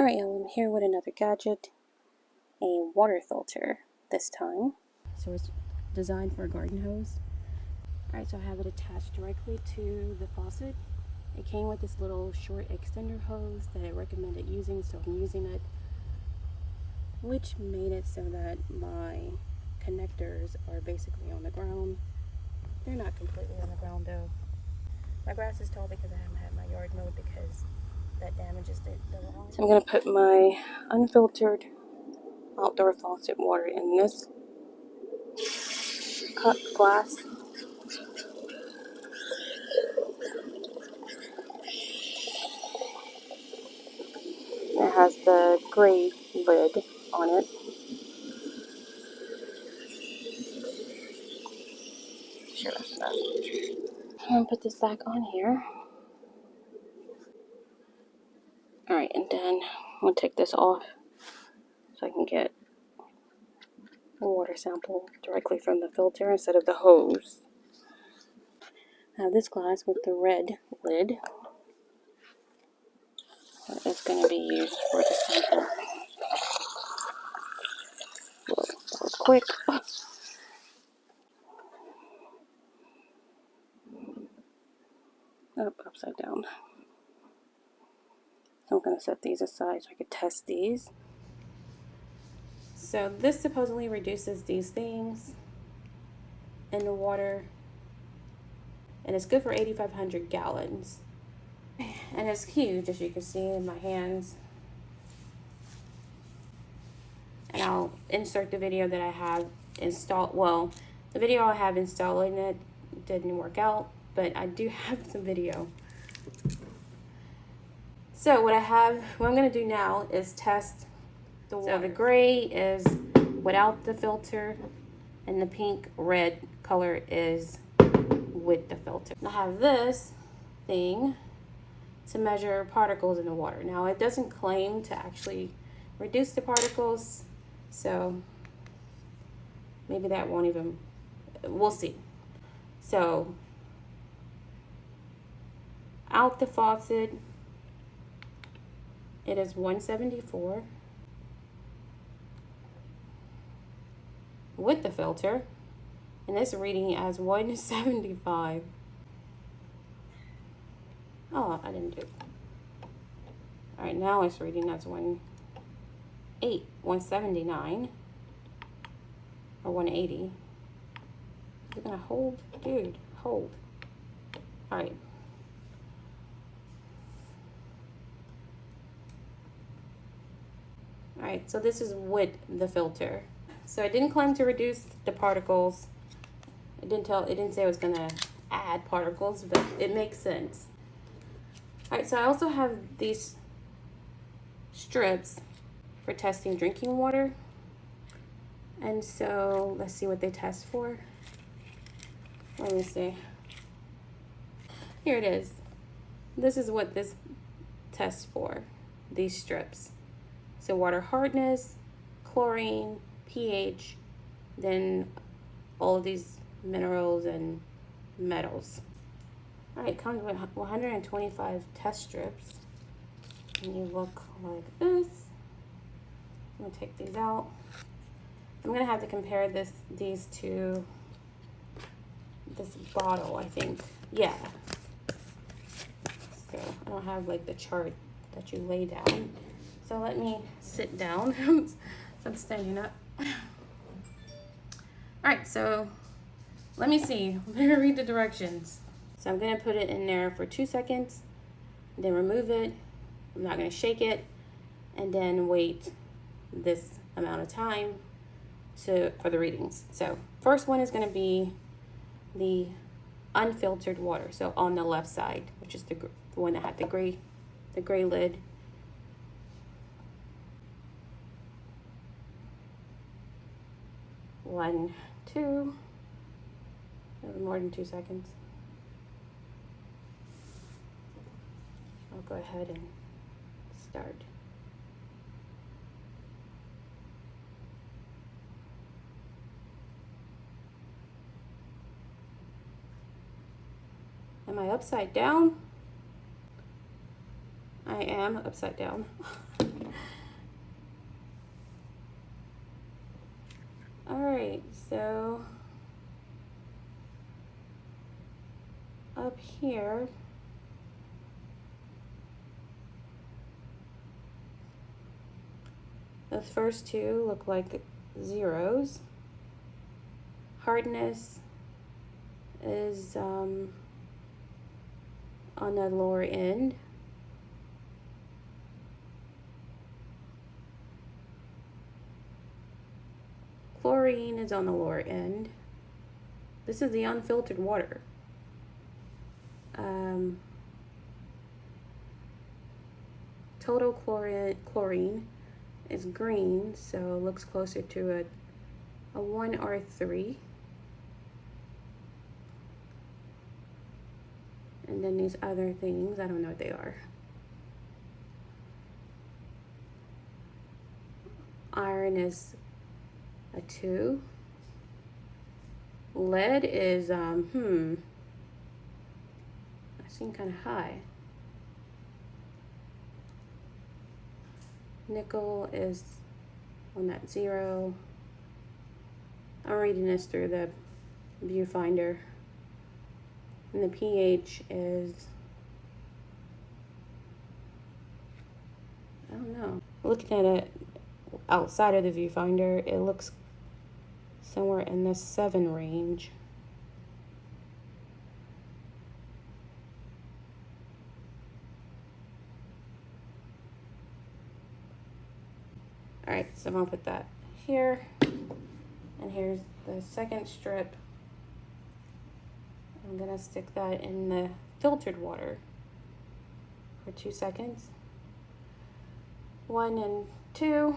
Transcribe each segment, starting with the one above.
Alright, y'all, I'm here with another gadget, a water filter this time. So it's designed for a garden hose. Alright, so I have it attached directly to the faucet. It came with this little short extender hose that I recommended using, so I'm using it, which made it so that my connectors are basically on the ground. They're not completely on the ground though. My grass is tall because I haven't had my yard mowed because that damages the lawn. So I'm going to put my unfiltered outdoor faucet water in this cut glass. It has the gray lid on it. Sure, that's that. I'm going to put this back on here. Alright, and then I'm going to take this off so I can get a water sample directly from the filter instead of the hose. I have this glass with the red lid. It's going to be used for the sample. Whoa, that was quick. Oh, upside down. So I'm going to set these aside so I can test these. So this supposedly reduces these things in the water, and it's good for 8,500 gallons. And it's huge, as you can see in my hands. And I'll insert the video that I have installed. Well, the video I have installing it didn't work out, but I do have the video. So what I'm going to do now is test the water. So the gray is without the filter, and the pink red color is with the filter. I have this thing to measure particles in the water. Now it doesn't claim to actually reduce the particles, so maybe that won't even, we'll see. So out the faucet, it is 174. With the filter, and this reading as 175. Oh, I didn't do it. All right, now it's reading as 179 or 180. You're gonna hold, dude, hold. All right. All right, so this is with the filter. So it didn't claim to reduce the particles. It didn't say it was gonna add particles, but it makes sense. All right, so I also have these strips for testing drinking water. And so let's see what they test for. Let me see. Here it is. This is what this tests for, these strips. So water hardness, chlorine, pH, then all of these minerals and metals. All right, it comes with 125 test strips. And you look like this. I'm gonna take these out. I'm gonna have to compare these to this bottle, I think. Yeah. So I don't have like the chart that you lay down. So let me sit down. So I'm standing up. All right, so let me see. Let me read the directions. So I'm gonna put it in there for 2 seconds, then remove it. I'm not gonna shake it, and then wait this amount of time for the readings. So first one is gonna be the unfiltered water. So on the left side, which is the one that had the gray lid. One, two, more than 2 seconds. I'll go ahead and start. Am I upside down? I am upside down. All right, so up here, the first two look like zeros. Hardness is on the lower end. Chlorine is on the lower end. This is the unfiltered water. Total chlorine is green, so it looks closer to a 1 or a 3. And then these other things, I don't know what they are. Iron is a 2. Lead is, I seem kind of high. Nickel is on that 0. I'm reading this through the viewfinder. And the pH is, I don't know. Looking at it outside of the viewfinder, it looks somewhere in the 7 range. All right, so I'm gonna put that here. And here's the second strip. I'm gonna stick that in the filtered water for 2 seconds. 1 and 2.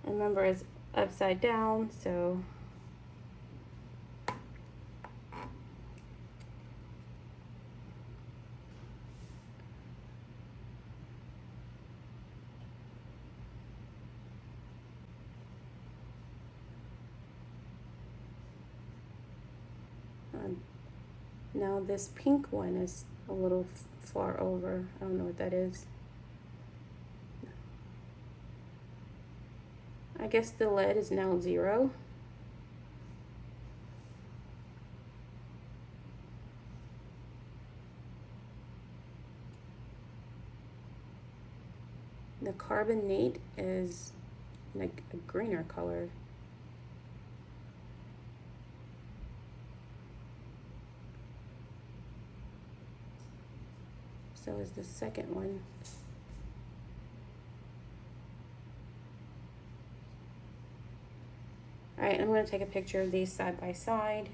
And remember, it's upside down, so now this pink one is a little far over. I don't know what that is. I guess the lead is now 0. The carbonate is like a greener color. So is the second one. All right, I'm going to take a picture of these side by side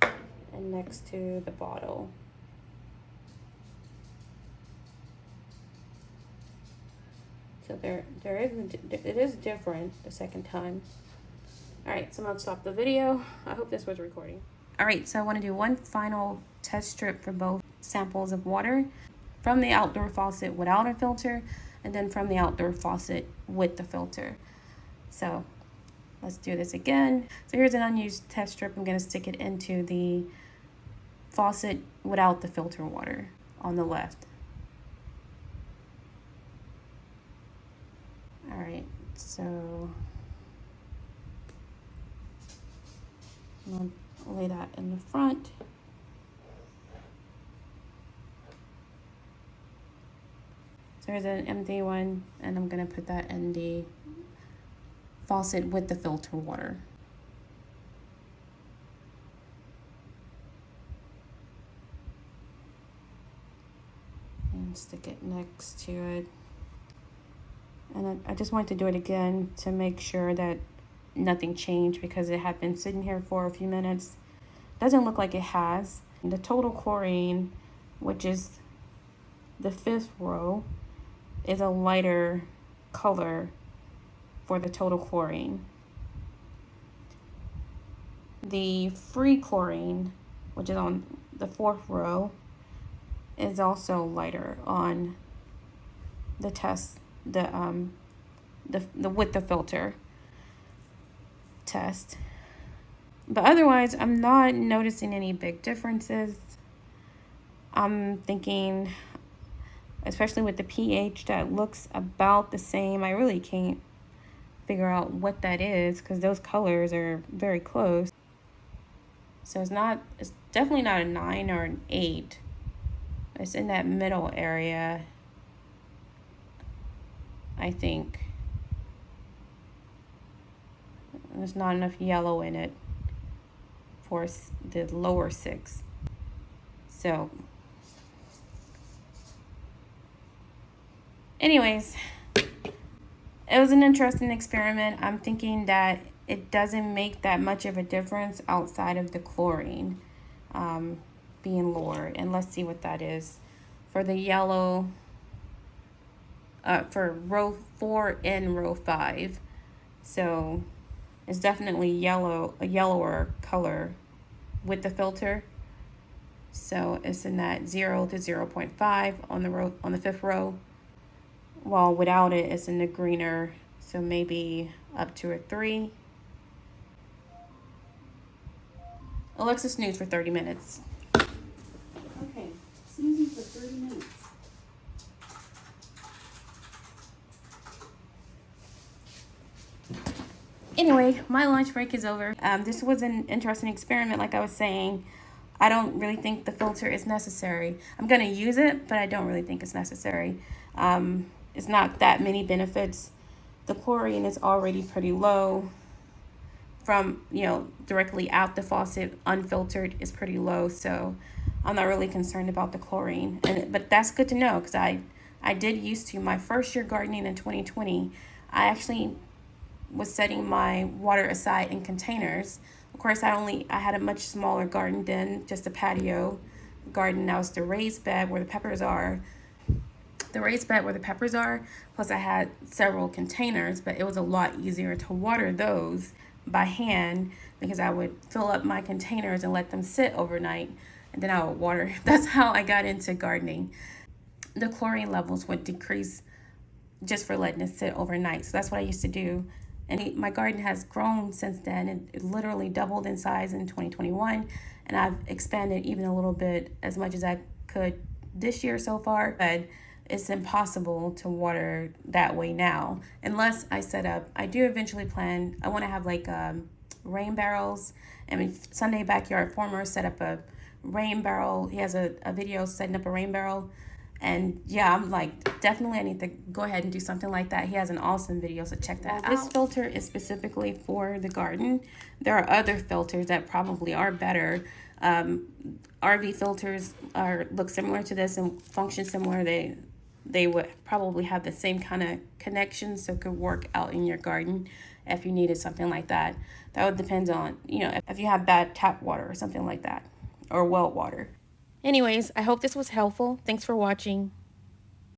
and next to the bottle. So it is different the second time. All right, so I'm going to stop the video. I hope this was recording. All right, so I want to do one final test strip for both samples of water from the outdoor faucet without a filter and then from the outdoor faucet with the filter. So let's do this again. So here's an unused test strip. I'm going to stick it into the faucet without the filter water on the left. All right, so I'm going to lay that in the front. So here's an empty one, and I'm going to put that in the faucet with the filter water. And stick it next to it. And I just wanted to do it again to make sure that nothing changed because it had been sitting here for a few minutes. Doesn't look like it has. The total chlorine, which is the 5th row, is a lighter color for the total chlorine. The free chlorine, which is on the 4th row, is also lighter on the test, the with the filter test. But otherwise, I'm not noticing any big differences. I'm thinking, especially with the pH, that looks about the same. I really can't figure out what that is because those colors are very close. So it's definitely not a 9 or an 8. It's in that middle area, I think. There's not enough yellow in it for the lower 6. So anyways, it was an interesting experiment. I'm thinking that it doesn't make that much of a difference outside of the chlorine being lower. And let's see what that is. For the yellow, for row 4 and row 5. So it's definitely a yellower color with the filter. So it's in that 0 to 0.5 on the 5th row. While without it, it's in the greener, so maybe up to a 3. Alexa, snooze for 30 minutes. Okay, snoozing for 30 minutes. Anyway, my lunch break is over. This was an interesting experiment, like I was saying. I don't really think the filter is necessary. I'm going to use it, but I don't really think it's necessary. It's not that many benefits. The chlorine is already pretty low. From, directly out the faucet, unfiltered, is pretty low. So I'm not really concerned about the chlorine. But that's good to know because I did used to. My first year gardening in 2020, I actually was setting my water aside in containers. Of course, I had a much smaller garden then, just a patio garden. That was the raised bed where the peppers are. Plus I had several containers, but it was a lot easier to water those by hand because I would fill up my containers and let them sit overnight, and then I would water. That's how I got into gardening. The chlorine levels would decrease just for letting it sit overnight. So that's what I used to do. And my garden has grown since then. It literally doubled in size in 2021, and I've expanded even a little bit as much as I could this year so far. But it's impossible to water that way now unless I do eventually plan. I want to have like rain barrels. I mean, Sunday Backyard Farmer set up a rain barrel. He has a video setting up a rain barrel. And yeah, I'm like, definitely I need to go ahead and do something like that. He has an awesome video, so check that out. This filter is specifically for the garden. There are other filters that probably are better. RV filters look similar to this and function similar. They would probably have the same kind of connections, so it could work out in your garden if you needed something like that. That would depend on, if you have bad tap water or something like that, or well water. Anyways, I hope this was helpful. Thanks for watching.